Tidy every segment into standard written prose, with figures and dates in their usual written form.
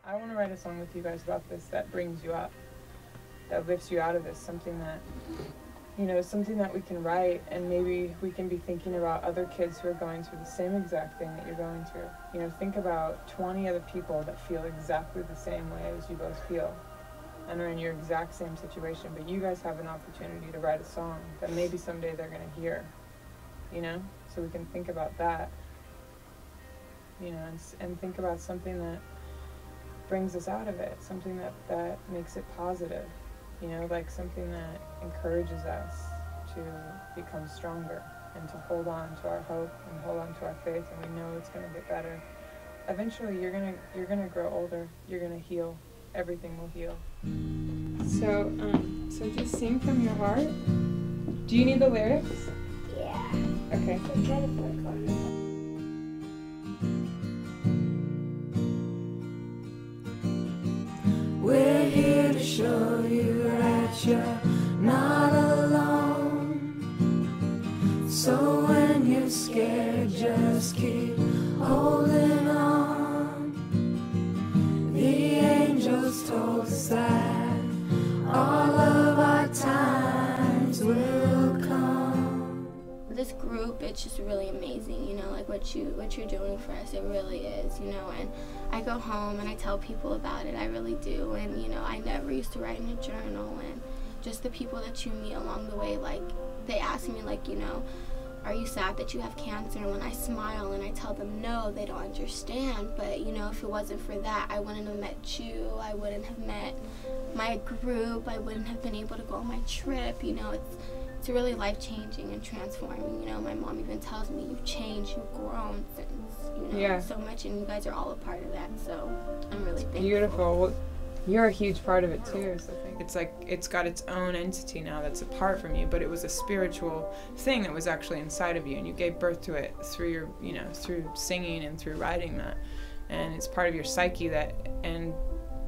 I want to write a song with you guys about this that brings you up, that lifts you out of this, something that, you know, something that we can write, and maybe we can be thinking about other kids who are going through the same exact thing that you're going through. You know, think about 20 other people that feel exactly the same way as you both feel and are in your exact same situation, but you guys have an opportunity to write a song that maybe someday they're going to hear, you know? So we can think about that, you know, and think about something that brings us out of it, something that makes it positive, you know, like something that encourages us to become stronger and to hold on to our hope and hold on to our faith, and we know it's going to get better. Eventually you're gonna grow older, you're gonna heal, everything will heal. So just sing from your heart. Do you need the lyrics? Yeah. Okay. I'm trying to work on it. We're here to show you that you're not alone. So when you're scared, just keep holding on. The angels told us that all of our times will come. This group, it's just really amazing, you know, like what you're doing for us, it really is, you know, and I go home and I tell people about it, I really do, and you know, I never used to write in a journal, and just the people that you meet along the way, like, they ask me, like, you know, are you sad that you have cancer? And when I smile and I tell them no, they don't understand, but you know, if it wasn't for that, I wouldn't have met you, I wouldn't have met my group, I wouldn't have been able to go on my trip, you know, it's really life-changing and transforming, you know. My mom even tells me, you've changed, you've grown since, you know, so much, and you guys are all a part of that, so I'm really thankful. Beautiful. Well, you're a huge part of it too, so it's like it's got its own entity now that's apart from you, but it was a spiritual thing that was actually inside of you, and you gave birth to it through your, you know, through singing and through writing that, and it's part of your psyche, that, and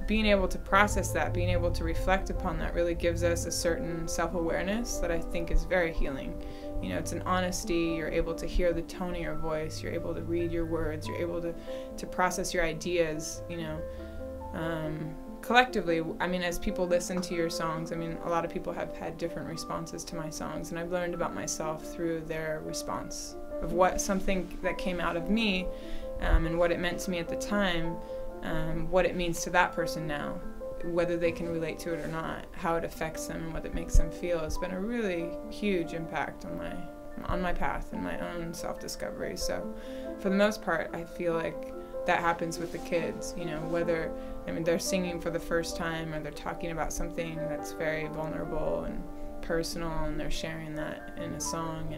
being able to process that, being able to reflect upon that really gives us a certain self-awareness that I think is very healing. You know, it's an honesty, you're able to hear the tone of your voice, you're able to read your words, you're able to process your ideas, you know. Collectively, I mean, as people listen to your songs, I mean, a lot of people have had different responses to my songs, and I've learned about myself through their response of what something that came out of me, and what it meant to me at the time, what it means to that person now, whether they can relate to it or not, how it affects them and what it makes them feel. It's been a really huge impact on my path and my own self-discovery. So for the most part, I feel like that happens with the kids, you know, whether, I mean, they're singing for the first time or they're talking about something that's very vulnerable and personal, and they're sharing that in a song,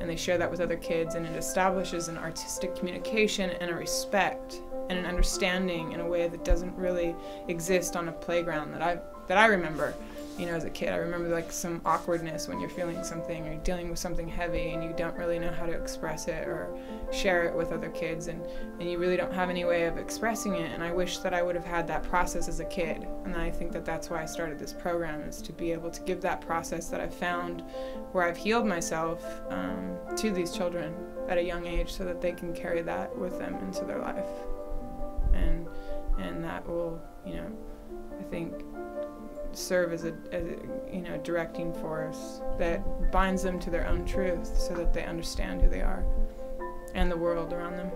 and they share that with other kids, and it establishes an artistic communication and a respect and an understanding in a way that doesn't really exist on a playground that I remember. You know, as a kid, I remember like some awkwardness when you're feeling something or you're dealing with something heavy and you don't really know how to express it or share it with other kids, and you really don't have any way of expressing it. And I wish that I would have had that process as a kid, and I think that that's why I started this program, is to be able to give that process that I've found where I've healed myself to these children at a young age, so that they can carry that with them into their life, and that will, you know, I think serve as a you know, directing force that binds them to their own truth, so that they understand who they are and the world around them.